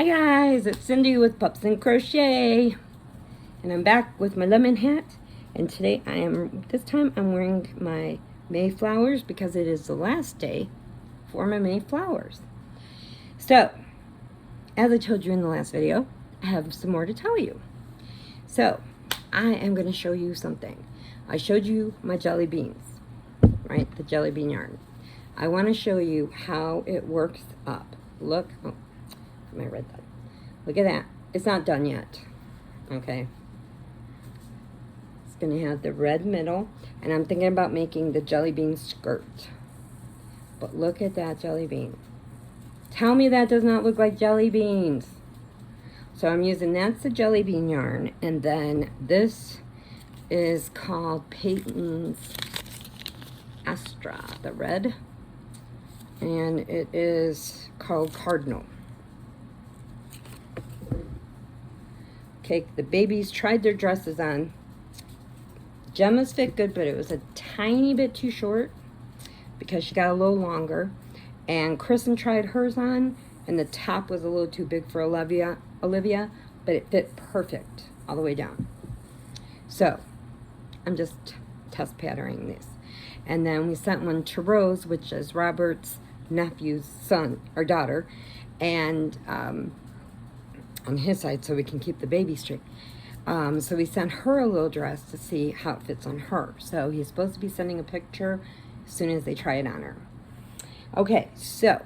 Hi guys, it's Cindy with Pups and Crochet, and I'm back with my lemon hat. And today this time I'm wearing my Mayflowers because it is the last day for my Mayflowers. So, as I told you in the last video, I have some more to tell you. So, I am going to show you something. I showed you my jelly beans, right? The jelly bean yarn. I want to show you how it works up. Look, oh, my red done. Look at that. It's not done yet. Okay. It's going to have the red middle, and I'm thinking about making the jelly bean skirt. But look at that jelly bean. Tell me that does not look like jelly beans. So I'm using, that's the jelly bean yarn, and then this is called Peyton's Astra, the red, and it is called Cardinal. Okay, the babies tried their dresses on. Gemma's fit good, but it was a tiny bit too short because she got a little longer. And Kristen tried hers on, and the top was a little too big for Olivia, but it fit perfect all the way down. So, I'm just test patterning this. And then we sent one to Rose, which is Robert's nephew's son, or daughter, and on his side so we can keep the baby straight. So we sent her a little dress to see how it fits on her. So he's supposed to be sending a picture as soon as they try it on her. Okay, so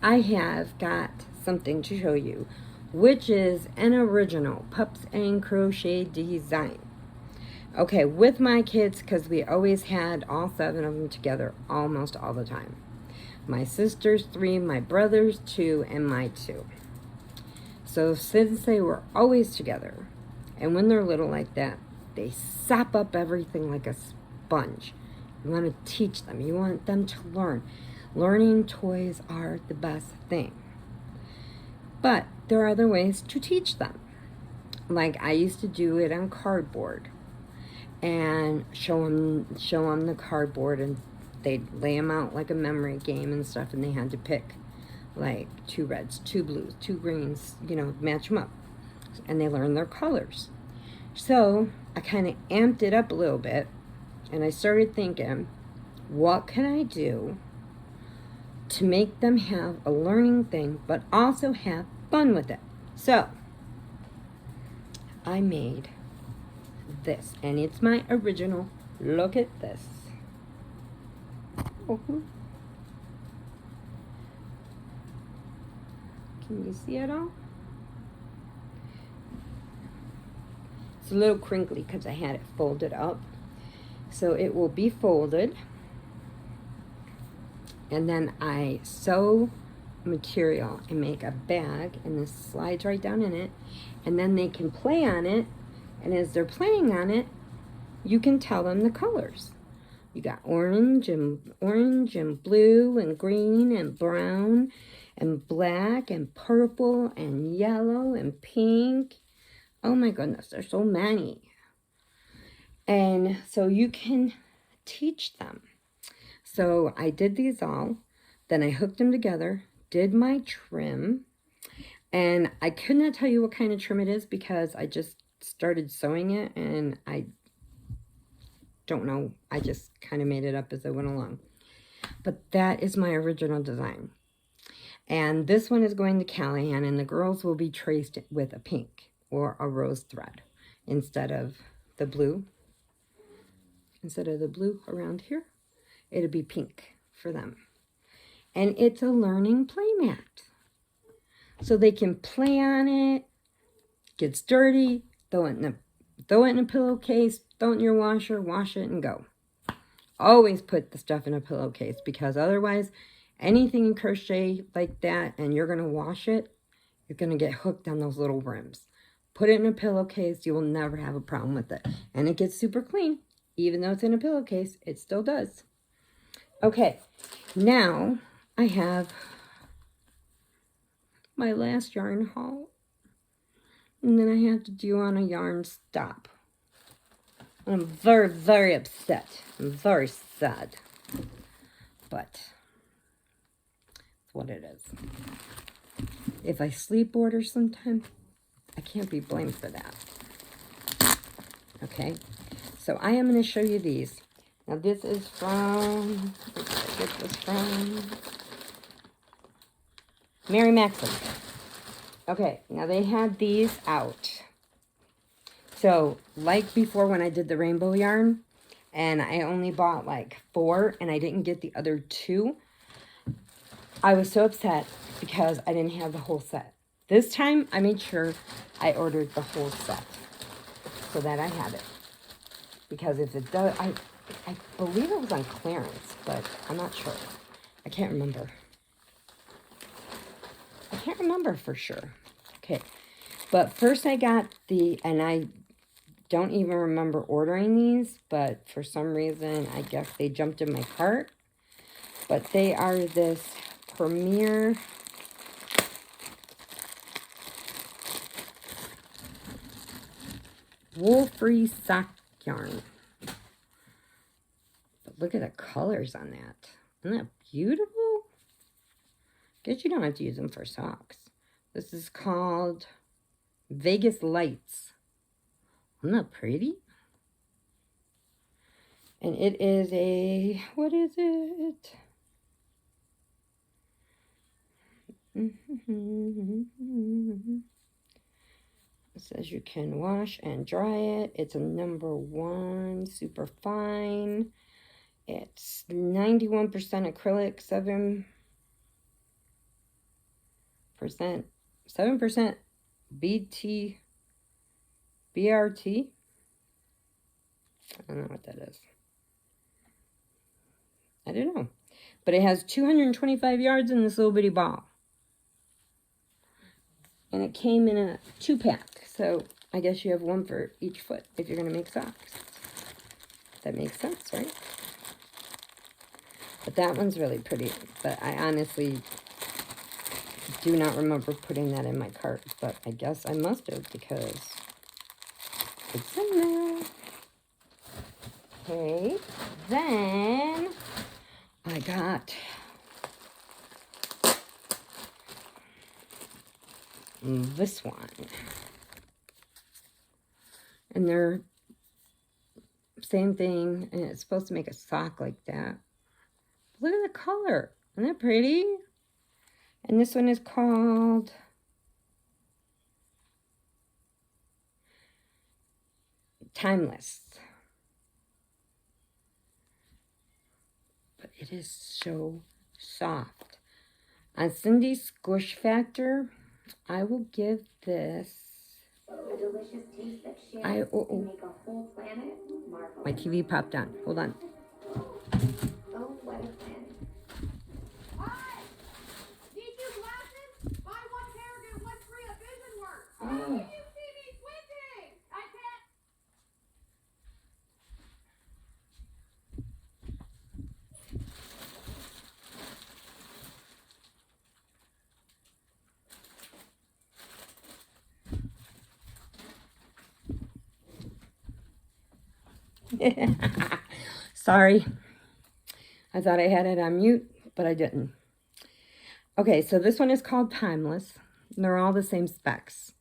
I have got something to show you, which is an original Pups and Crochet design. Okay, with my kids, because we always had all 7 of them together almost all the time. My sister's 3, my brother's 2, and my 2. So since they were always together, and when they're little like that, they sop up everything like a sponge. You want to teach them. You want them to learn. Learning toys are the best thing. But there are other ways to teach them. Like I used to do it on cardboard and show them the cardboard, and they'd lay them out like a memory game and stuff, and they had to pick like 2 reds, 2 blues, 2 greens, you know, match them up. And they learn their colors. So I kind of amped it up a little bit, and I started thinking, what can I do to make them have a learning thing, but also have fun with it? So I made this, and it's my original. Look at this. Can you see it all? It's a little crinkly because I had it folded up. So it will be folded. And then I sew material and make a bag, and this slides right down in it. And then they can play on it. And as they're playing on it, you can tell them the colors. You got orange and blue and green and brown and black and purple and yellow and pink. Oh my goodness, there's so many. And so you can teach them. So I did these all. Then I hooked them together, did my trim. And I could not tell you what kind of trim it is because I just started sewing it, and I don't know. I just kind of made it up as I went along. But that is my original design. And this one is going to Callahan, and the girls will be traced with a pink or a rose thread instead of the blue. Instead of the blue around here, it'll be pink for them. And it's a learning play mat. So they can play on it, gets dirty, throw it in a pillowcase, throw it in your washer, wash it, and go. Always put the stuff in a pillowcase, because otherwise anything in crochet like that and you're going to wash it, you're going to get hooked on those little rims. Put it in a pillowcase, you will never have a problem with it. And it gets super clean. Even though it's in a pillowcase, it still does. Okay, now I have my last yarn haul. And then I have to do on a yarn stop. I'm very, very upset. I'm very sad. But that's what it is. If I sleep order sometime, I can't be blamed for that. Okay, so I am going to show you these. Now this is from, where did I get this from? Mary Maxim. Okay, now they had these out. So, like before when I did the rainbow yarn, and I only bought like 4, and I didn't get the other 2, I was so upset because I didn't have the whole set. This time, I made sure I ordered the whole set so that I had it. Because if it does, I believe it was on clearance, but I'm not sure. I can't remember. I can't remember for sure. Okay, but first I got and I don't even remember ordering these, but for some reason, I guess they jumped in my cart. But they are this Premier wool-free sock yarn. But look at the colors on that. Isn't that beautiful? Guess you don't have to use them for socks. This is called Vegas Lights. Isn't that pretty? And it is a, what is it? It says you can wash and dry it. It's a number 1, super fine. It's 91% acrylic, 7% BRT. I don't know what that is. I don't know. But it has 225 yards in this little bitty ball. And it came in a 2-pack. So I guess you have 1 for each foot if you're going to make socks. That makes sense, right? But that one's really pretty. But I honestly do not remember putting that in my cart. But I guess I must have because it's in there. Okay, then I got this one. And they're same thing, and it's supposed to make a sock like that. Look at the color. Isn't that pretty? And this one is called Timeless. But it is so soft. On Cindy's Squish Factor, I will give this. A delicious taste that shares can make a whole planet marvel. My TV popped on. Hold on. Oh, what a planet. Hi! Need new glasses? Buy 1 pair, get 1 free at Vision Works. Oh. Did you see me squinting? I can't. Sorry. I thought I had it on mute, but I didn't. Okay, so this one is called Timeless. And they're all the same specs,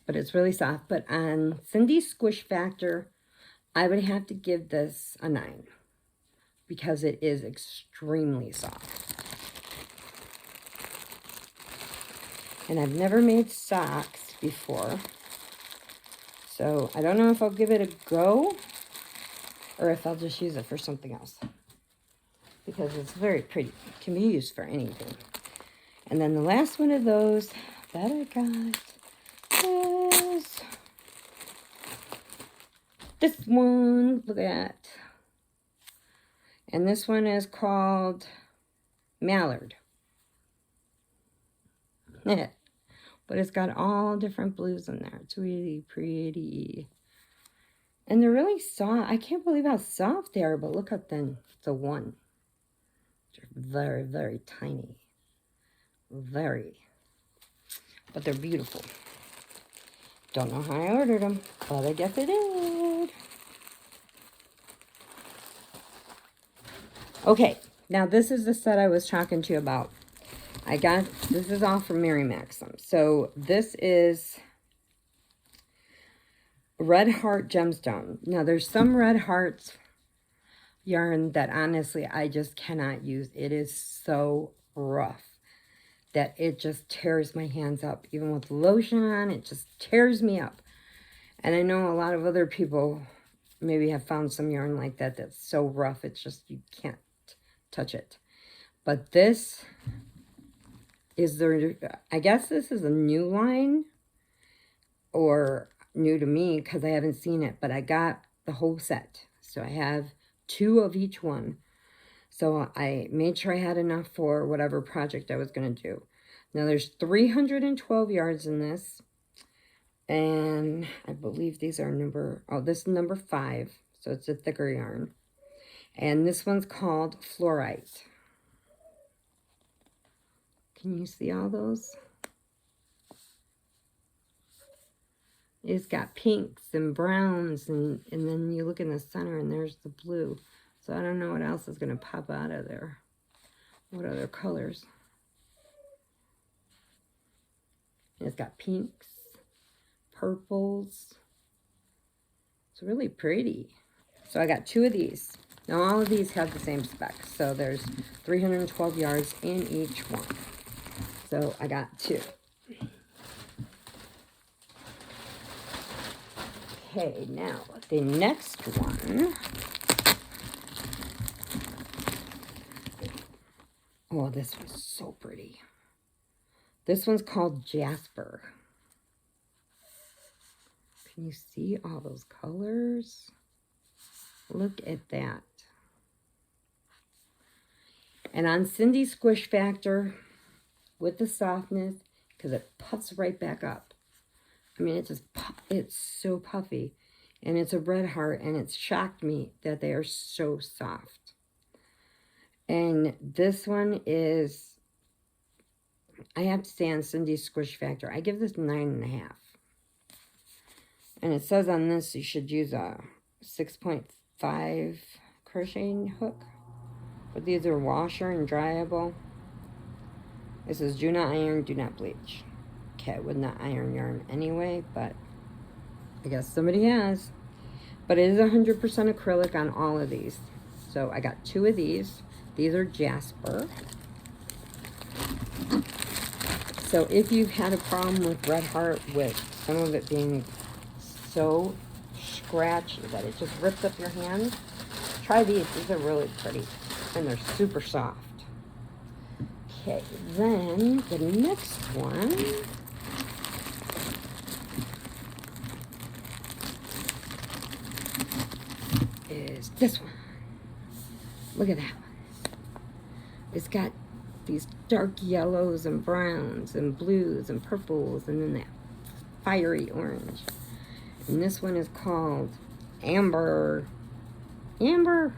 but it's really soft. But on Cindy's Squish Factor, I would have to give this a 9 because it is extremely soft. And I've never made socks before, so I don't know if I'll give it a go or if I'll just use it for something else. Because it's very pretty. It can be used for anything. And then the last one of those that I got is this one. Look at that. And this one is called Mallard. But it's got all different blues in there. It's really pretty. And they're really soft. I can't believe how soft they are, but look how thin the one. They're very, very tiny. Very. But they're beautiful. Don't know how I ordered them, but I guess I did. Okay, now this is the set I was talking to you about. this is all from Mary Maxim. So this is Red Heart Gemstone. Now there's some Red Hearts yarn that honestly I just cannot use. It is so rough that it just tears my hands up. Even with lotion on, it just tears me up. And I know a lot of other people maybe have found some yarn like that that's so rough, it's just, you can't touch it. But this is I guess this is a new line, or new to me because I haven't seen it, but I got the whole set. So I have 2 of each one. So I made sure I had enough for whatever project I was going to do. Now there's 312 yards in this. And I believe these are this is number 5. So it's a thicker yarn. And this one's called Fluorite. Can you see all those? It's got pinks and browns, and then you look in the center and there's the blue. So I don't know what else is going to pop out of there. What other colors? It's got pinks, purples. It's really pretty. So I got 2 of these. Now all of these have the same specs. So there's 312 yards in each one. So I got 2. Okay, now the next one. Oh, this one's so pretty. This one's called Jasper. Can you see all those colors? Look at that. And on Cindy Squish Factor, with the softness, because it puffs right back up. I mean, it's so puffy. And it's a red heart, and it's shocked me that they are so soft. And this one is, I have to say on Cindy Squish Factor, I give this 9.5. And it says on this you should use a 6.5 crocheting hook. But these are washer and dryable. It says do not iron, do not bleach. Okay, I would not iron yarn anyway, but I guess somebody has. But it is 100% acrylic on all of these. So I got 2 of these. These are Jasper. So if you've had a problem with Red Heart, with some of it being so scratchy that it just rips up your hands, try these. These are really pretty. And they're super soft. Okay, then the next one is this one. Look at that one. It's got these dark yellows and browns and blues and purples, and then that fiery orange. And this one is called Amber. Amber.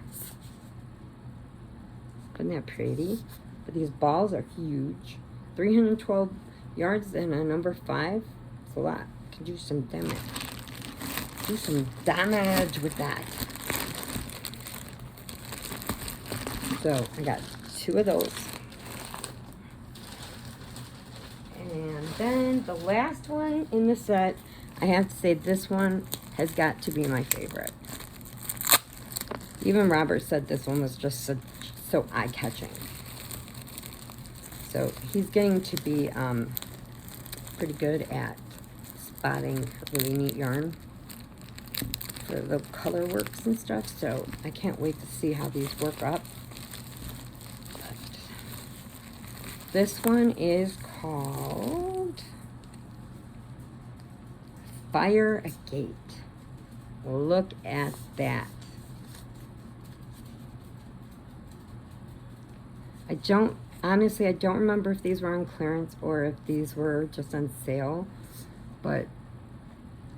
Isn't that pretty? But these balls are huge. 312 yards and a number 5. It's a lot. Can do some damage. Do some damage with that. So I got 2 of those. And then the last one in the set, I have to say this one has got to be my favorite. Even Robert said this one was just so eye-catching. So he's getting to be pretty good at spotting really neat yarn for the color works and stuff. So I can't wait to see how these work up. But this one is called Fire Agate. Look at that. Honestly, I don't remember if these were on clearance or if these were just on sale, but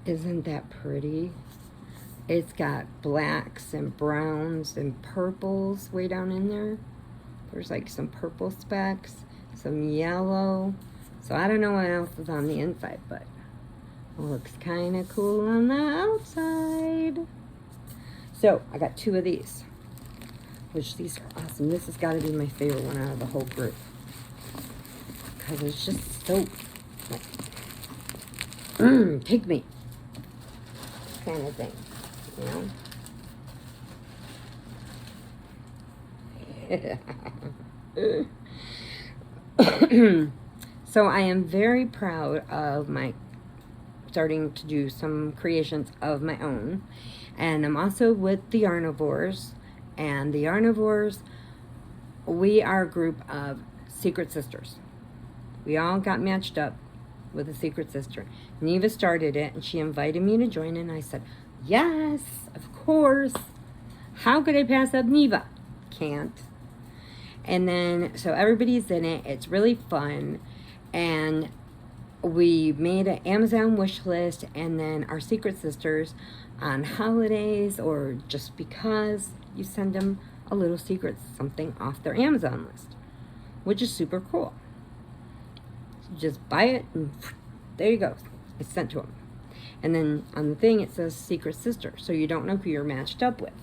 isn't that pretty? It's got blacks and browns and purples way down in there. There's like some purple specks, some yellow. So I don't know what else is on the inside, but it looks kind of cool on the outside. So I got 2 of these, which these are awesome. This has got to be my favorite one out of the whole group. because it's just so like, take me kind of thing, So I am very proud of my starting to do some creations of my own, and I'm also with the Yarnivores, and the Yarnivores, we are a group of secret sisters. We all got matched up with a secret sister. Neva started it, and she invited me to join, and I said, yes, of course. How could I pass up Neva? Can't. And then, so everybody's in it. It's really fun. And we made an Amazon wish list, and then our secret sisters on holidays or just because, you send them a little secret something off their Amazon list, which is super cool. You just buy it and there you go. It's sent to them. And then on the thing it says secret sister, so you don't know who you're matched up with.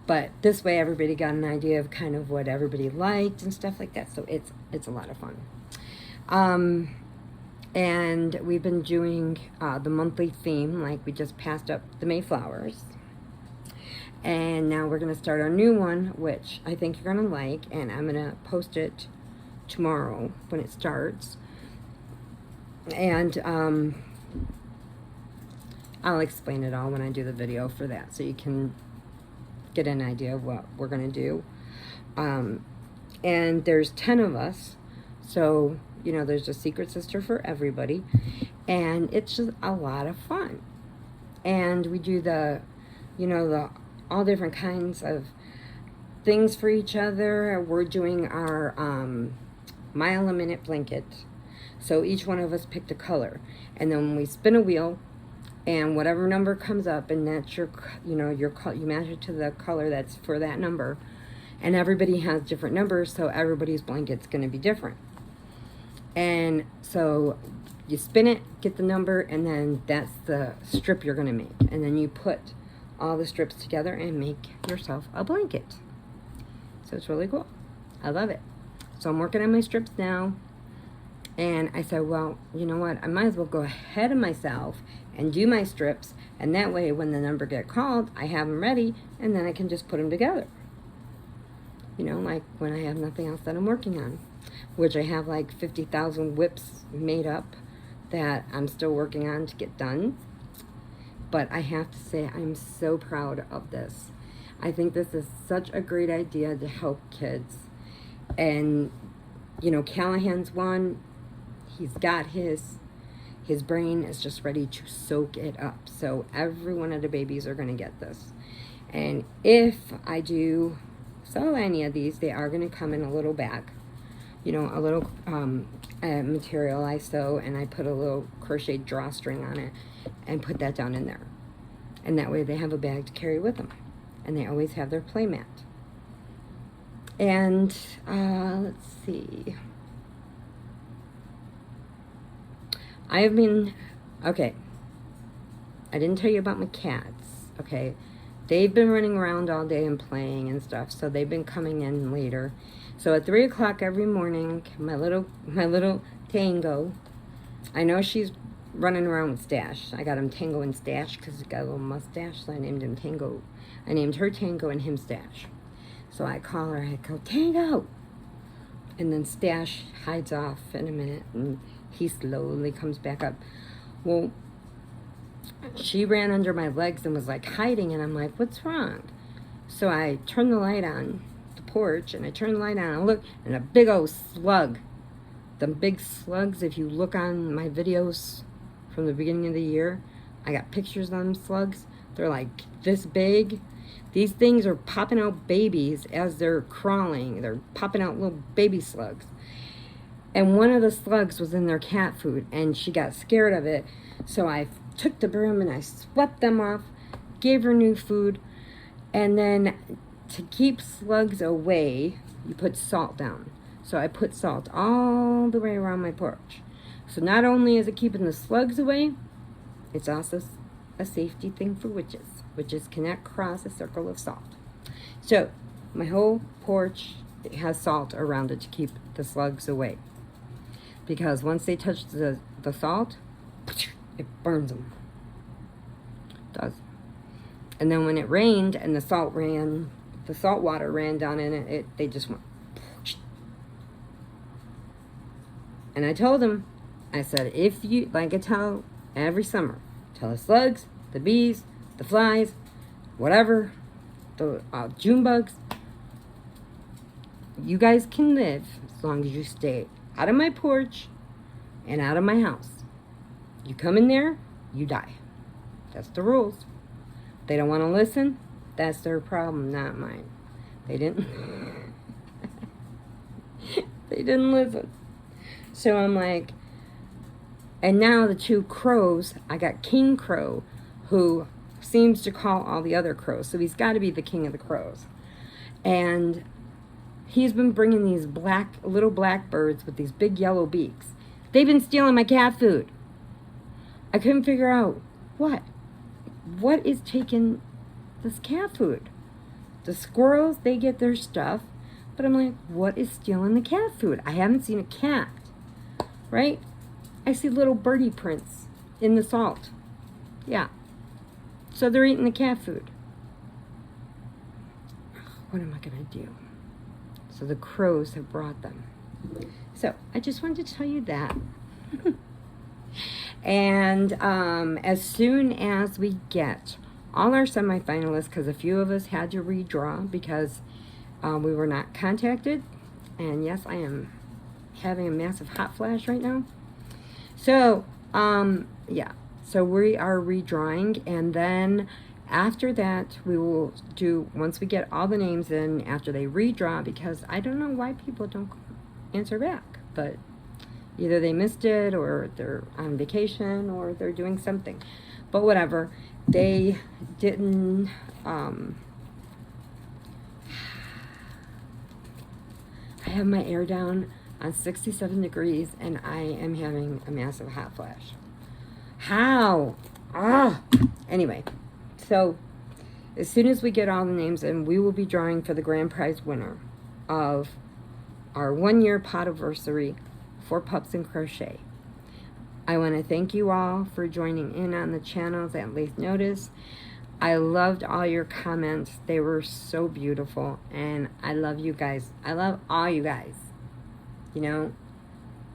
But this way everybody got an idea of kind of what everybody liked and stuff like that. So it's a lot of fun. And we've been doing the monthly theme, like we just passed up the Mayflowers. And now we're going to start our new one, which I think you're going to like, and I'm going to post it tomorrow when it starts. And I'll explain it all when I do the video for that, so you can get an idea of what we're going to do. And there's 10 of us, so there's a secret sister for everybody, and it's just a lot of fun. And we do the all different kinds of things for each other. We're doing our mile a minute blanket, so each one of us picked a color, and then we spin a wheel, and whatever number comes up, and that's your you match it to the color that's for that number, and everybody has different numbers, so everybody's blanket's going to be different. And so you spin it, get the number, and then that's the strip you're going to make, and then you put all the strips together and make yourself a blanket. So it's really cool. I love it. So I'm working on my strips now, and I said, well, you know what, I might as well go ahead of myself and do my strips, and that way when the number get called, I have them ready, and then I can just put them together. Like when I have nothing else that I'm working on, which I have like 50,000 whips made up that I'm still working on to get done. But I have to say, I'm so proud of this. I think this is such a great idea to help kids. And, Callahan's one, he's got his brain is just ready to soak it up. So every one of the babies are going to get this. And if I do sell any of these, they are going to come in a little bag. A little material I sew, and I put a little crochet drawstring on it and put that down in there. And that way they have a bag to carry with them. And they always have their play mat. And let's see. I didn't tell you about my cats, okay? They've been running around all day and playing and stuff, so they've been coming in later. So at 3 o'clock every morning, my little Tango, I know she's running around with Stash. I got him Tango and Stash because he's got a little mustache, so I named him Tango. I named her Tango and him Stash. So I call her, I go, Tango! And then Stash hides off in a minute, and he slowly comes back up. Well, she ran under my legs and was like hiding, and I'm like, what's wrong? So I turned the light on the porch, and I turned the light on, and I look, and a big old slug. The big slugs, if you look on my videos from the beginning of the year, I got pictures of them slugs. They're like this big. These things are popping out babies as they're crawling. They're popping out little baby slugs. And one of the slugs was in their cat food, and she got scared of it. So I took the broom and I swept them off, gave her new food, and then to keep slugs away, you put salt down. So I put salt all the way around my porch. So not only is it keeping the slugs away, it's also a safety thing for witches. Witches cannot cross a circle of salt. So my whole porch has salt around it to keep the slugs away. because once they touch the salt, it burns them. It does. And then when it rained and the salt water ran down in it, they just went. And I told them, I said, if you, like I tell every summer, tell the slugs, the bees, the flies, whatever, the June bugs, you guys can live as long as you stay out of my porch and out of my house. You come in there, you die. That's the rules. They don't want to listen. That's their problem, not mine. They didn't. They didn't listen. So I'm like, and now the two crows, I got King Crow, who seems to call all the other crows. So he's got to be the king of the crows. And he's been bringing these little black birds with these big yellow beaks. They've been stealing my cat food. I couldn't figure out what is taking this cat food. The squirrels, they get their stuff, but I'm like, what is stealing the cat food? I haven't seen a cat, right? I see little birdie prints in the salt. Yeah. So they're eating the cat food. What am I going to do? So the crows have brought them. So I just wanted to tell you that. And as soon as we get all our semifinalists, because a few of us had to redraw because we were not contacted. And yes, I am having a massive hot flash right now. So, yeah. So we are redrawing, and then after that, we will do, once we get all the names in, after they redraw, because I don't know why people don't answer back, but either they missed it, or they're on vacation, or they're doing something. But whatever, they didn't, I have my air down on 67 degrees, and I am having a massive hot flash. How? Anyway, so as soon as we get all the names in, we will be drawing for the grand prize winner of our 1-year podiversary for Pups and Crochet. I want to thank you all for joining in on the channels at late notice. I loved all your comments. They were so beautiful, and I love you guys. I love all you guys. You know,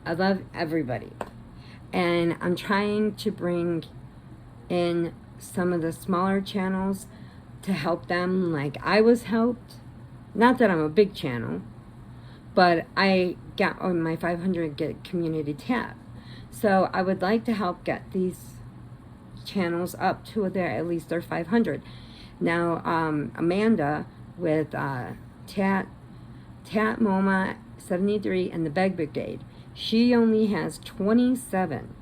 I love everybody. And I'm trying to bring in some of the smaller channels to help them like I was helped. Not that I'm a big channel, but I got on my 500 get community tab. So I would like to help get these channels up to at least their 500. Now, Amanda with Tat Moma 73 and the Beg Brigade, she only has 27.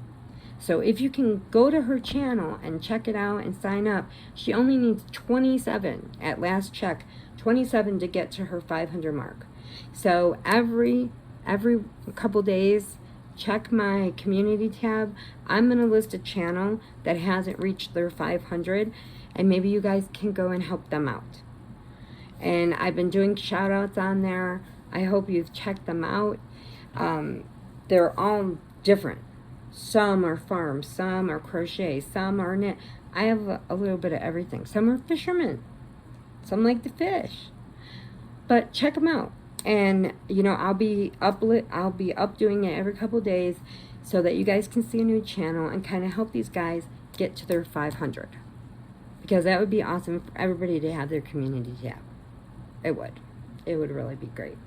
So if you can go to her channel and check it out and sign up, she only needs 27 at last check, 27 to get to her 500 mark. So every couple days, check my community tab. I'm going to list a channel that hasn't reached their 500, and maybe you guys can go and help them out. And I've been doing shout outs on there. I hope you've checked them out. They're all different. Some are farm, some are crochet, some are knit. I have a little bit of everything. Some are fishermen. Some like to fish. But check them out. And you know, I'll be updoing it every couple days so that you guys can see a new channel and kind of help these guys get to their 500. Because that would be awesome for everybody to have their community tab. It would. It would really be great.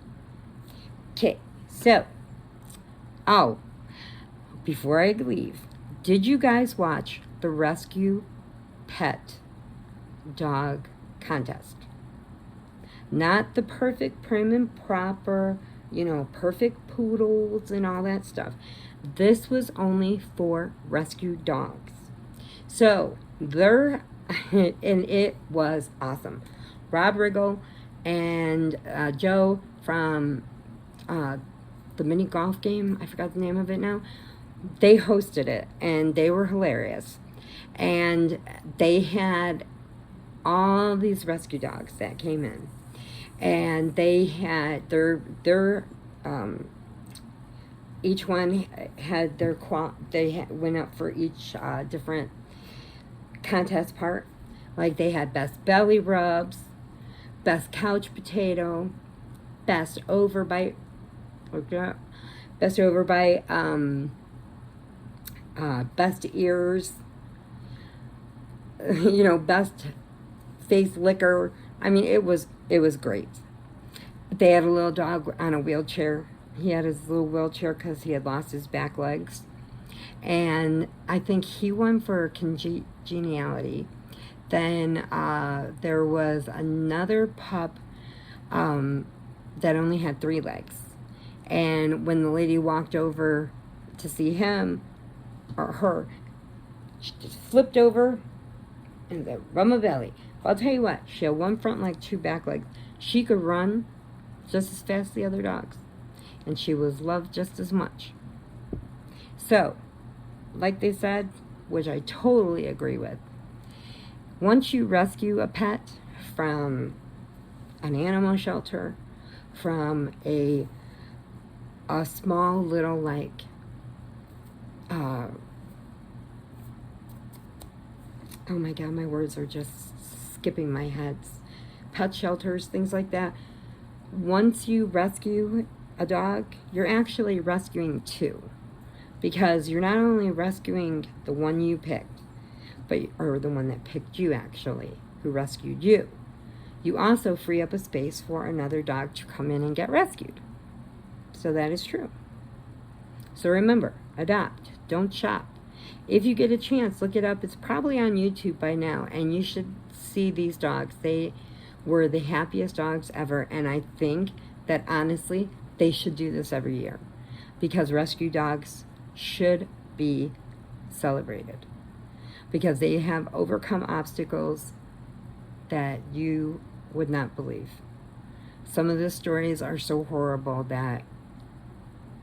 Okay, so, before I leave, did you guys watch the Rescue Pet Dog Contest? Not the perfect prim and proper, you know, perfect poodles and all that stuff. This was only for rescue dogs. So, and it was awesome. Rob Riggle and Joe from the mini golf game, I forgot the name of it now, they hosted it, and they were hilarious. And they had all these rescue dogs that came in, and they had their each one had their went up for each different contest part. Like they had best belly rubs, best couch potato, best overbite, best overbite, best ears, you know, best face licker. I mean, it was great. They had a little dog on a wheelchair. He had his little wheelchair because he had lost his back legs. And I think he won for congeniality. Then there was another pup that only had 3 legs. And when the lady walked over to see him, or her, she just flipped over and said, rub my belly. Well, I'll tell you what, she had 1 front leg, 2 back legs. She could run just as fast as the other dogs. And she was loved just as much. So, like they said, which I totally agree with, once you rescue a pet from an animal shelter, from a small little, like, oh my God, my words are just skipping my head. Pet shelters, things like that. Once you rescue a dog, you're actually rescuing 2. Because you're not only rescuing the one you picked, or the one that picked you actually, who rescued you. You also free up a space for another dog to come in and get rescued. So that is true. So remember, adopt, don't shop. If you get a chance, look it up. It's probably on YouTube by now, and you should see these dogs. They were the happiest dogs ever, and I think that honestly, they should do this every year, because rescue dogs should be celebrated, because they have overcome obstacles that you would not believe. Some of the stories are so horrible that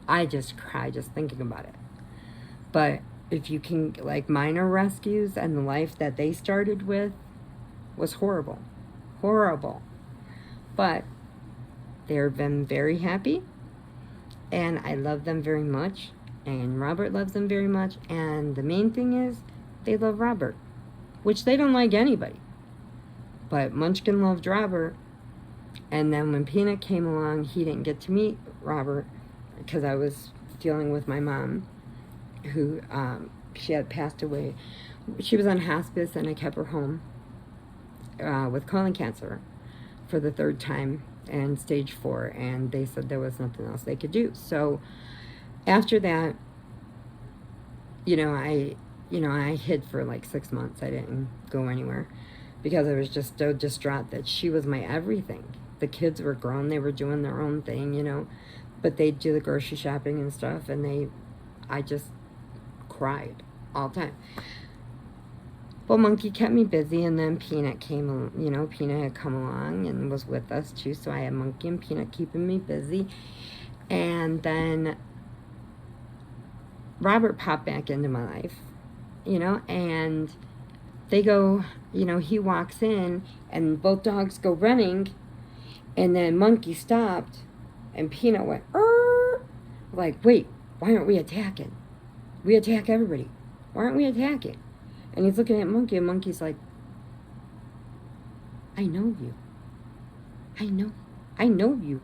I just cry just thinking about it. But if you can, like, minor rescues, and the life that they started with was horrible. Horrible. But they've been very happy, and I love them very much, and Robert loves them very much, and the main thing is they love Robert, which they don't like anybody. But Munchkin loved Robert, and then when Peanut came along, he didn't get to meet Robert because I was dealing with my mom, who she had passed away. She was on hospice, and I kept her home with colon cancer for the 3rd time, and stage 4, and they said there was nothing else they could do. So after that, I hid for like 6 months. I didn't go anywhere because I was just so distraught that she was my everything. The kids were grown, they were doing their own thing, but they'd do the grocery shopping and stuff, and I just cried all the time. Well, Monkey kept me busy, and then Peanut came, Peanut had come along and was with us too, so I had Monkey and Peanut keeping me busy. And then Robert popped back into my life, and they go, he walks in, and both dogs go running, and then Monkey stopped, and Peanut went, "Arr!" Like, wait, why aren't we attacking? We attack everybody. Why aren't we attacking? And he's looking at Monkey, and Monkey's like, I know you. I know you.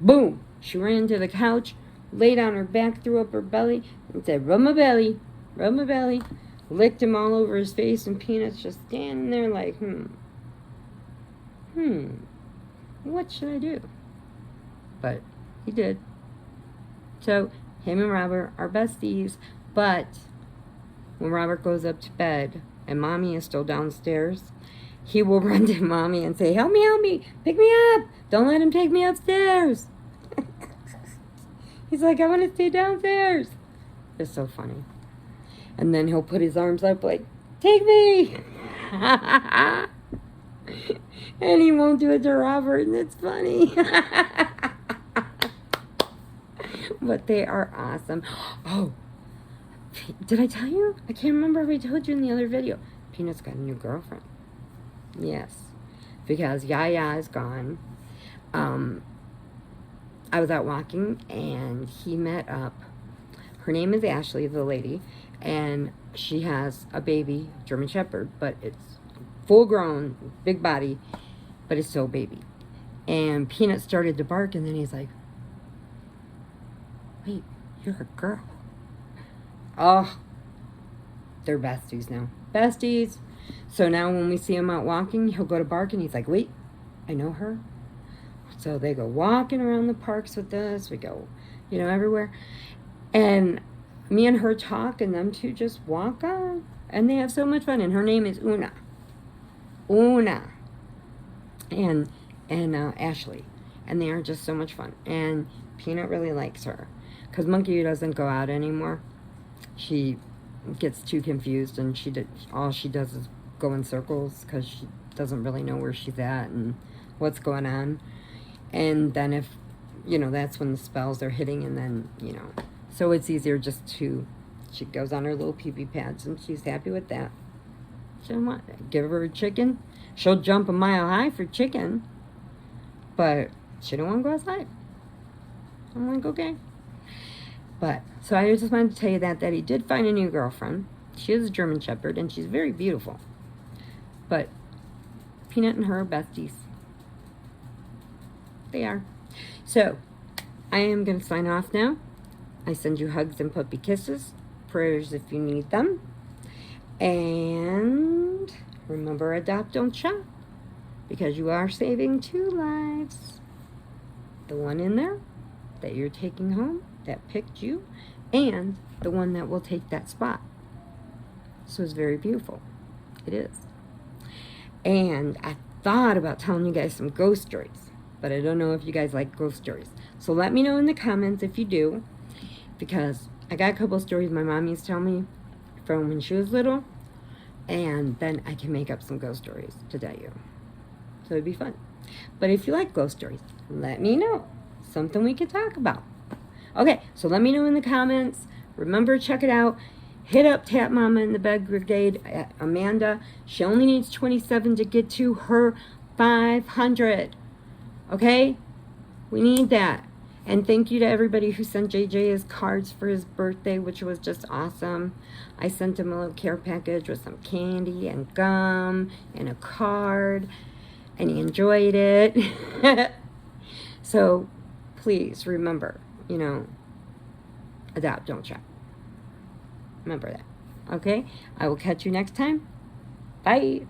Boom! She ran into the couch, laid on her back, threw up her belly, and said, rub my belly, rub my belly. Licked him all over his face, and Peanut's just standing there like, what should I do? But he did. So him and Robert are besties, but when Robert goes up to bed and Mommy is still downstairs, he will run to Mommy and say, help me, pick me up. Don't let him take me upstairs. He's like, I want to stay downstairs. It's so funny. And then he'll put his arms up like, take me. And he won't do it to Robert, and it's funny. But they are awesome. Oh, did I tell you? I can't remember if I told you in the other video. Peanut's got a new girlfriend. Yes, because Yaya is gone. I was out walking, and he met up Her name is Ashley, the lady, and she has a baby German Shepherd, but it's full grown, big body, but it's still baby. And Peanut started to bark, and then he's like, wait, you're a girl. Oh, they're besties now. Besties. So now when we see him out walking, he'll go to bark, and he's like, wait, I know her. So they go walking around the parks with us. We go, you know, everywhere. And me and her talk, and them two just walk on. And they have so much fun. And her name is Una. Una. And Ashley. And they are just so much fun. And Peanut really likes her. Because Monkey doesn't go out anymore. She gets too confused, and all she does is go in circles because she doesn't really know where she's at and what's going on. And then if, you know, that's when the spells are hitting, and then, you know, so it's easier just to, she goes on her little pee-pee pads, and she's happy with that. She don't want, give her a chicken. She'll jump a mile high for chicken, but she don't want to go outside. I'm like, okay. But, so I just wanted to tell you that he did find a new girlfriend. She is a German Shepherd, and she's very beautiful. But Peanut and her are besties. They are. So, I am going to sign off now. I send you hugs and puppy kisses. Prayers if you need them. And remember, adopt, don't shop. Because you are saving 2 lives. The one in there that you're taking home, that picked you, and the one that will take that spot. So it's very beautiful. It is. And I thought about telling you guys some ghost stories, but I don't know if you guys like ghost stories. So let me know in the comments if you do, because I got a couple of stories my mom used to tell me from when she was little, and then I can make up some ghost stories to tell you. So it'd be fun. But if you like ghost stories, let me know. Something we could talk about. Okay, so let me know in the comments. Remember, check it out. Hit up Tap Mama in the Bed Brigade, Amanda. She only needs 27 to get to her 500. Okay? We need that. And thank you to everybody who sent JJ his cards for his birthday, which was just awesome. I sent him a little care package with some candy and gum and a card, and he enjoyed it. So please remember, you know, adopt, don't shop. Remember that. Okay? I will catch you next time. Bye.